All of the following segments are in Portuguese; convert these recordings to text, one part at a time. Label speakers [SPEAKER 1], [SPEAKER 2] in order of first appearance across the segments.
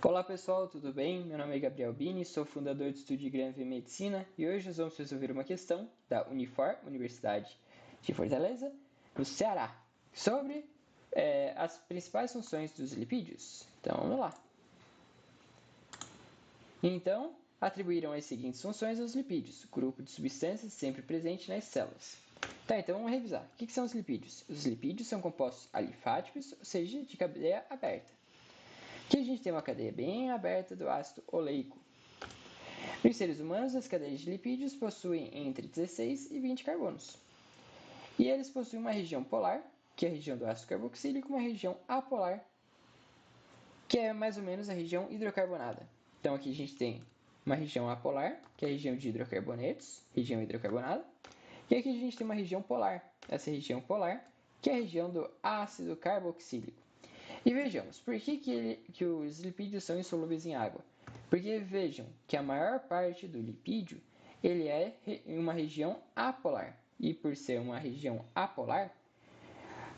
[SPEAKER 1] Olá pessoal, tudo bem? Meu nome é Gabriel Bini, sou fundador do Estúdio Granve Medicina e hoje nós vamos resolver uma questão da Unifor, Universidade de Fortaleza, no Ceará, sobre as principais funções dos lipídios. Então vamos lá. Então, atribuíram as seguintes funções aos lipídios, grupo de substâncias sempre presente nas células. Tá, então vamos revisar. O que são os lipídios? Os lipídios são compostos alifáticos, ou seja, de cadeia aberta. Aqui a gente tem uma cadeia bem aberta do ácido oleico. Nos seres humanos, as cadeias de lipídios possuem entre 16 e 20 carbonos. E eles possuem uma região polar, que é a região do ácido carboxílico, e uma região apolar, que é mais ou menos a região hidrocarbonada. Então aqui a gente tem uma região apolar, que é a região de hidrocarbonetos, região hidrocarbonada. E aqui a gente tem uma região polar, essa região polar, que é a região do ácido carboxílico. E vejamos, por que os lipídios são insolúveis em água? Porque vejam que a maior parte do lipídio ele é em uma região apolar. E por ser uma região apolar,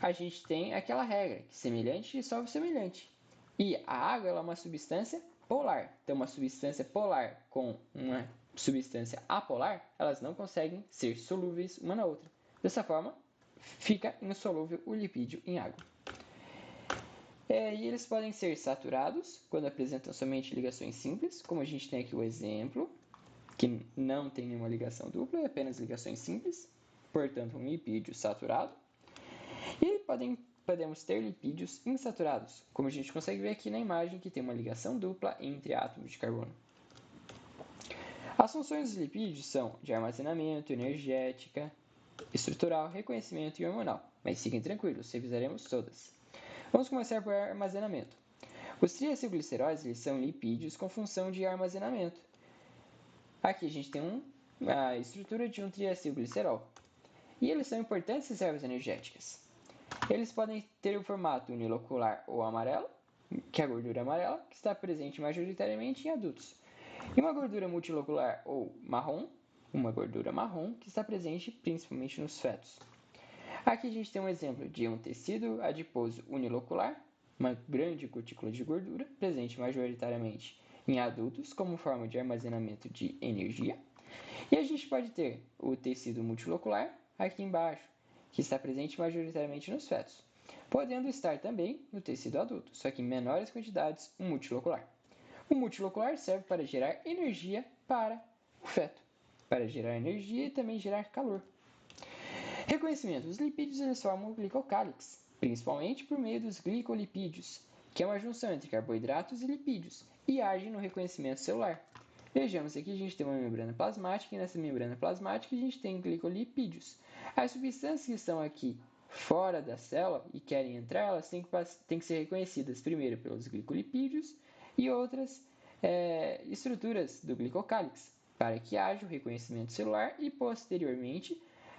[SPEAKER 1] a gente tem aquela regra, que semelhante dissolve semelhante. E a água ela é uma substância polar. Então, uma substância polar com uma substância apolar, elas não conseguem ser solúveis uma na outra. Dessa forma, fica insolúvel o lipídio em água. E eles podem ser saturados quando apresentam somente ligações simples, como a gente tem aqui o exemplo, que não tem nenhuma ligação dupla, é apenas ligações simples, portanto um lipídio saturado. E podemos ter lipídios insaturados, como a gente consegue ver aqui na imagem que tem uma ligação dupla entre átomos de carbono. As funções dos lipídios são de armazenamento, energética, estrutural, reconhecimento e hormonal, mas fiquem tranquilos, revisaremos todas. Vamos começar por armazenamento. Os triacilgliceróis eles são lipídios com função de armazenamento. Aqui a gente tem a estrutura de um triacilglicerol. E eles são importantes reservas energéticas. Eles podem ter o formato unilocular ou amarelo, que é a gordura amarela, que está presente majoritariamente em adultos. E uma gordura multilocular ou marrom, uma gordura marrom, que está presente principalmente nos fetos. Aqui a gente tem um exemplo de um tecido adiposo unilocular, uma grande cutícula de gordura, presente majoritariamente em adultos como forma de armazenamento de energia. E a gente pode ter o tecido multilocular aqui embaixo, que está presente majoritariamente nos fetos, podendo estar também no tecido adulto, só que em menores quantidades, o multilocular. O multilocular serve para gerar energia para o feto, para gerar energia e também gerar calor. Reconhecimento. Os lipídios eles formam o glicocálix, principalmente por meio dos glicolipídios, que é uma junção entre carboidratos e lipídios, e agem no reconhecimento celular. Vejamos, aqui a gente tem uma membrana plasmática, e nessa membrana plasmática a gente tem glicolipídios. As substâncias que estão aqui fora da célula e querem entrar, elas têm que ser reconhecidas primeiro pelos glicolipídios e outras estruturas do glicocálix, para que haja o reconhecimento celular e, posteriormente,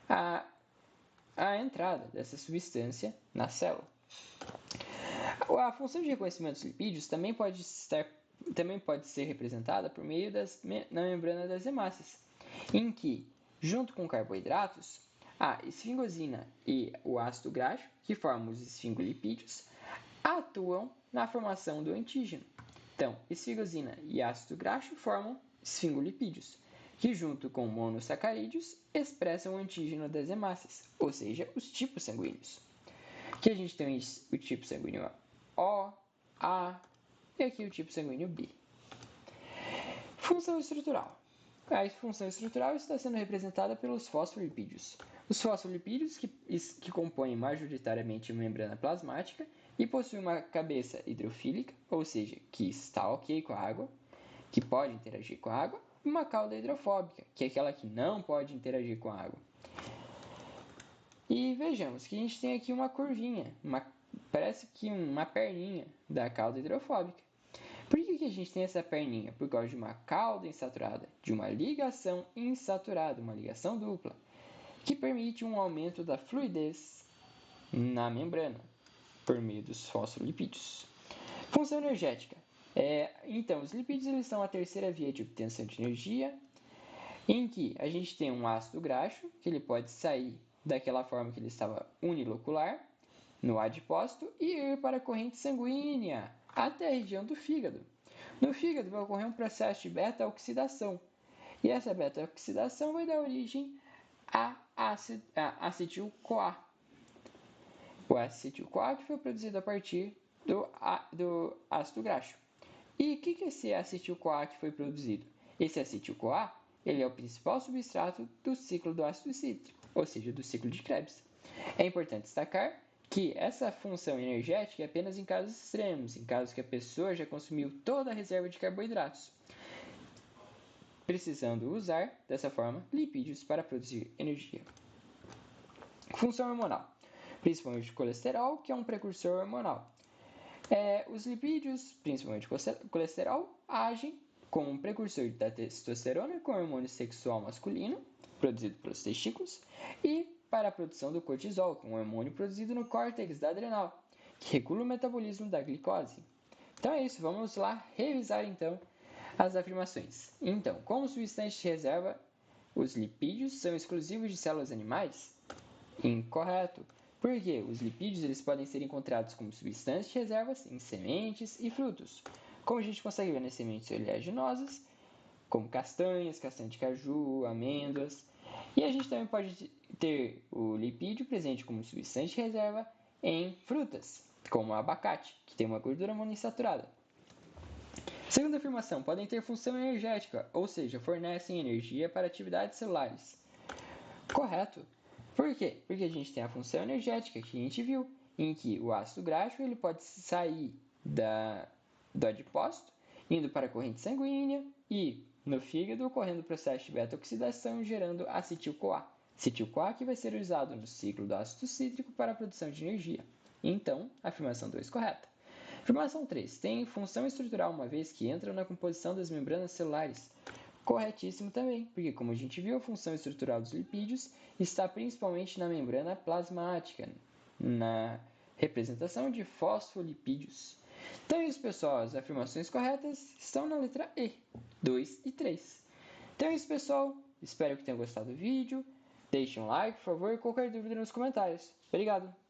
[SPEAKER 1] a entrada dessa substância na célula. A função de reconhecimento dos lipídios também pode ser representada por meio na membrana das hemácias, em que, junto com carboidratos, a esfingosina e o ácido graxo, que formam os esfingolipídios, atuam na formação do antígeno. Então, esfingosina e ácido graxo formam esfingolipídios, que junto com monossacarídeos expressam o antígeno das hemácias, ou seja, os tipos sanguíneos. Aqui a gente tem o tipo sanguíneo O, A e aqui o tipo sanguíneo B. Função estrutural. A função estrutural está sendo representada pelos fosfolipídios. Os fosfolipídios que compõem majoritariamente a membrana plasmática e possuem uma cabeça hidrofílica, ou seja, que está ok com a água, que pode interagir com a água, e uma cauda hidrofóbica, que é aquela que não pode interagir com a água. E vejamos que a gente tem aqui uma curvinha, parece que uma perninha da cauda hidrofóbica. Por que a gente tem essa perninha? Por causa de uma cauda insaturada, de uma ligação insaturada, uma ligação dupla, que permite um aumento da fluidez na membrana, por meio dos fosfolipídios. Função energética. Então, os lipídios eles são a terceira via de obtenção de energia, em que a gente tem um ácido graxo, que ele pode sair daquela forma que ele estava unilocular, no adipócito, e ir para a corrente sanguínea, até a região do fígado. No fígado vai ocorrer um processo de beta-oxidação, e essa beta-oxidação vai dar origem a acetil-CoA. O acetil-CoA que foi produzido a partir do ácido graxo. E o que é esse acetil-CoA que foi produzido? Esse acetil-CoA ele é o principal substrato do ciclo do ácido cítrico, ou seja, do ciclo de Krebs. É importante destacar que essa função energética é apenas em casos extremos, em casos que a pessoa já consumiu toda a reserva de carboidratos, precisando usar, dessa forma, lipídios para produzir energia. Função hormonal, principalmente o colesterol, que é um precursor hormonal. Os lipídios, principalmente o colesterol, agem como um precursor da testosterona, com o hormônio sexual masculino, produzido pelos testículos, e para a produção do cortisol, que é um hormônio produzido no córtex da adrenal, que regula o metabolismo da glicose. Então é isso, vamos lá revisar então as afirmações. Então, como substância de reserva, os lipídios são exclusivos de células animais? Incorreto. Porque os lipídios eles podem ser encontrados como substâncias de reservas em sementes e frutos. Como a gente consegue ver nas sementes oleaginosas, como castanhas, castanha de caju, amêndoas. E a gente também pode ter o lipídio presente como substância de reserva em frutas, como o abacate, que tem uma gordura monoinsaturada. Segunda afirmação, podem ter função energética, ou seja, fornecem energia para atividades celulares. Correto. Por quê? Porque a gente tem a função energética que a gente viu, em que o ácido graxo ele pode sair do adipócito, indo para a corrente sanguínea e no fígado ocorrendo o processo de beta-oxidação gerando acetil-CoA. Acetil-CoA que vai ser usado no ciclo do ácido cítrico para a produção de energia. Então, afirmação 2 correta. Afirmação 3. Tem função estrutural uma vez que entram na composição das membranas celulares. Corretíssimo também, porque como a gente viu, a função estrutural dos lipídios está principalmente na membrana plasmática, na representação de fosfolipídios. Então é isso, pessoal. As afirmações corretas estão na letra E, 2 e 3. Então é isso, pessoal. Espero que tenham gostado do vídeo. Deixem um like, por favor, e qualquer dúvida nos comentários. Obrigado!